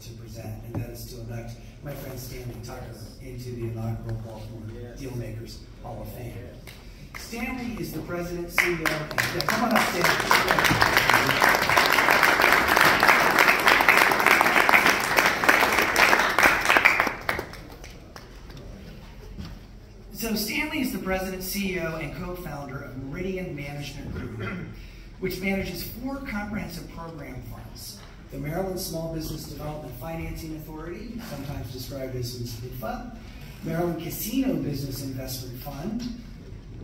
to present, and that is to induct my friend Stanley Tucker into the inaugural Baltimore Dealmakers Hall of Fame. Stanley is the president, CEO, and come on up, Stanley. So Stanley is the president, CEO, and co-founder of Meridian Management Group, which manages 4 comprehensive program funds. The Maryland Small Business Development Financing Authority, sometimes described as MSBDFA, Maryland Casino Business Investment Fund,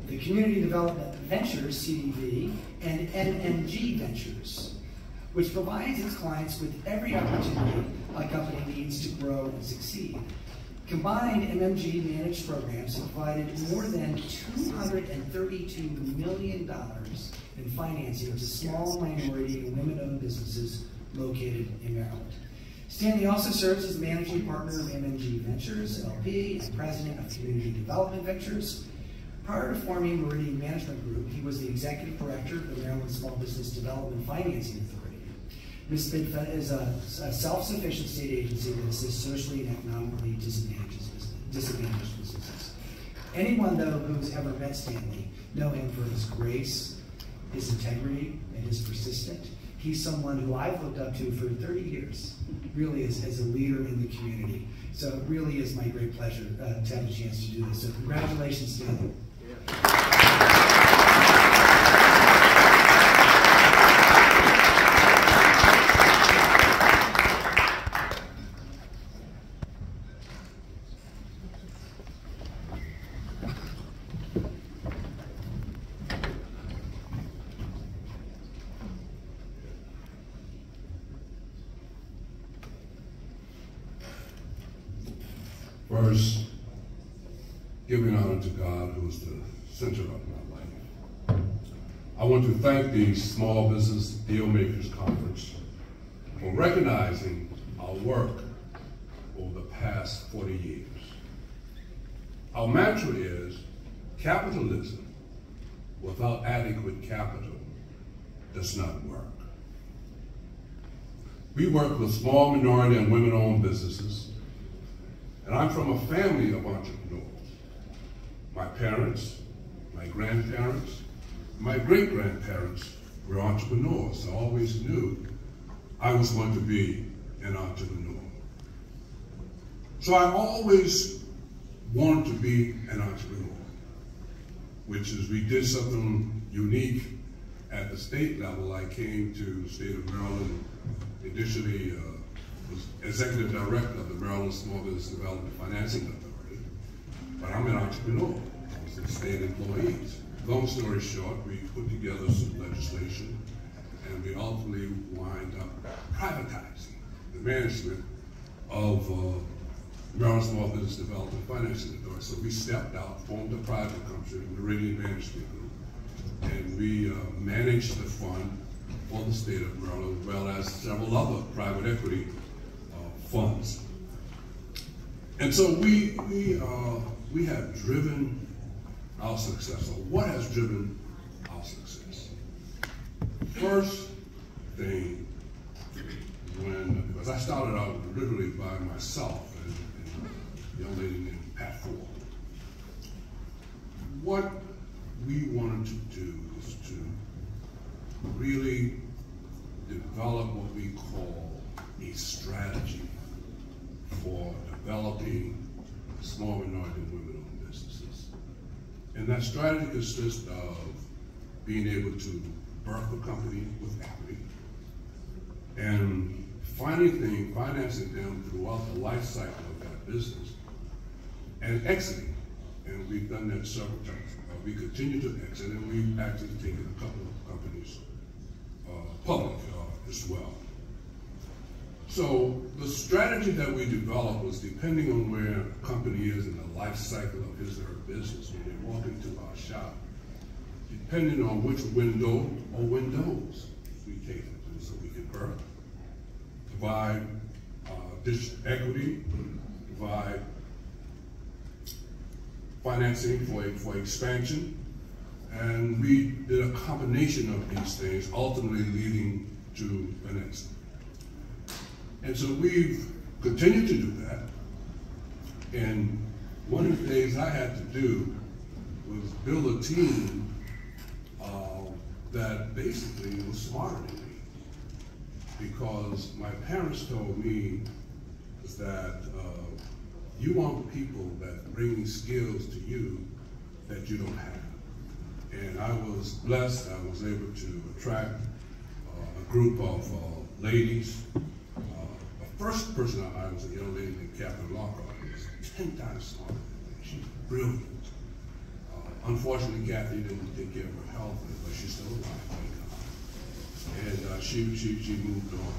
the Community Development Ventures, CDV, and MMG Ventures, which provides its clients with every opportunity a company needs to grow and succeed. Combined, MMG managed programs have provided more than $232 million in financing to small, minority, and women-owned businesses located in Maryland. Stanley also serves as managing partner of MMG Ventures, LP, and president of Community Development Ventures. Prior to forming Meridian Management Group, he was the executive director of the Maryland Small Business Development Financing Authority. MSBDFA is a self-sufficient state agency that assists socially and economically disadvantaged businesses. Anyone, though, who's ever met Stanley know him for his grace, his integrity, and his persistence. He's someone who I've looked up to for 30 years, really as a leader in the community. So it really is my great pleasure to have a chance to do this. So congratulations, Stanley. First, giving honor to God, who is the center of my life. I want to thank the Small Business Dealmakers Conference for recognizing our work over the past 40 years. Our mantra is, capitalism without adequate capital does not work. We work with small, minority, and women-owned businesses. And I'm from a family of entrepreneurs. My parents, my grandparents, my great-grandparents were entrepreneurs. I always knew I was going to be an entrepreneur. So I always wanted to be an entrepreneur, which is we did something unique at the state level. I came to the state of Maryland initially was executive director of the Maryland Small Business Development Financing Authority, but I'm an entrepreneur. I was a state employee. Long story short, we put together some legislation, and we ultimately wind up privatizing the management of Maryland Small Business Development Financing Authority. So we stepped out, formed a private company, Meridian Management Group, and we managed the fund for the state of Maryland, as well as several other private equity funds. And so we have driven our success. So what has driven our success? First thing, because I started out literally by myself and a young lady named Pat Ford. What we wanted to do is to really develop what we call a strategy for developing small, minority, and women-owned businesses. And that strategy consists of being able to birth a company with equity and financing them throughout the life cycle of that business and exiting. And we've done that several times. We continue to exit, and we've actually taken a couple of companies public as well. So the strategy that we developed was depending on where a company is in the life cycle of his or her business when they walk into our shop, depending on which window or windows we cater to. So we can provide equity, provide financing for expansion, and we did a combination of these things, ultimately leading to an exit. And so we've continued to do that. And one of the things I had to do was build a team that basically was smarter than me. Because my parents told me that you want people that bring skills to you that you don't have. And I was blessed. I was able to attract a group of ladies. The first person I hired was a young lady named Captain Lockhart, who was 10 times smarter than me. She's brilliant. Unfortunately, Kathy didn't take care of her health, but she's still alive, thank God. And she moved on.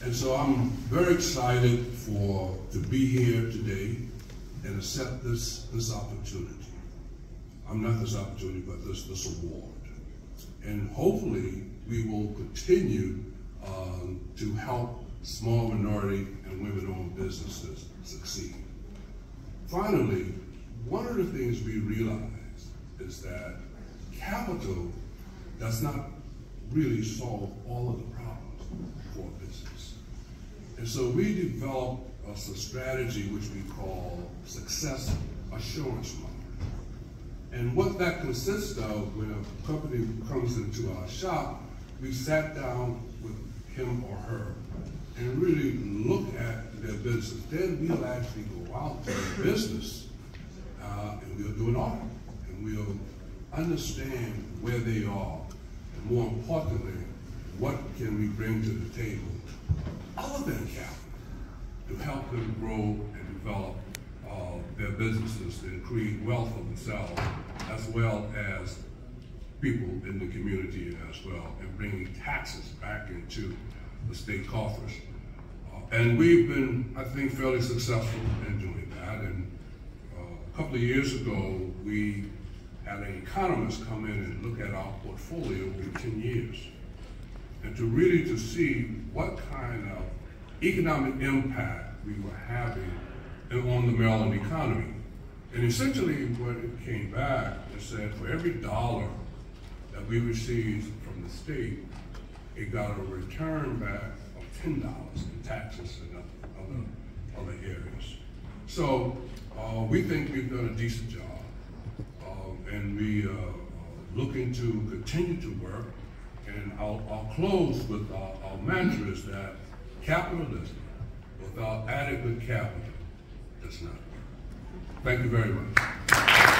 And so I'm very excited to be here today and accept this opportunity. I'm not this opportunity, but this award. And hopefully we will continue to help small minority and women-owned businesses succeed. Finally, one of the things we realize is that capital does not really solve all of the problems for business. And so we developed a strategy which we call success assurance model. And what that consists of, when a company comes into our shop, we sat down with him or her and really look at their business. Then we'll actually go out to their business and we'll do an audit. And we'll understand where they are. And more importantly, what can we bring to the table other than capital to help them grow and develop their businesses and create wealth for themselves, as well as people in the community as well, and bringing taxes back into the state coffers. And we've been, I think, fairly successful in doing that. And a couple of years ago, we had an economist come in and look at our portfolio over 10 years, and to really see what kind of economic impact we were having on the Maryland economy. And essentially what it came back and said, for every dollar that we received from the state, it got a return back of $10 in taxes and other areas. So we think we've done a decent job, and we are looking to continue to work. And I'll close with our mantra is that capitalism without adequate capital does not work. Thank you very much.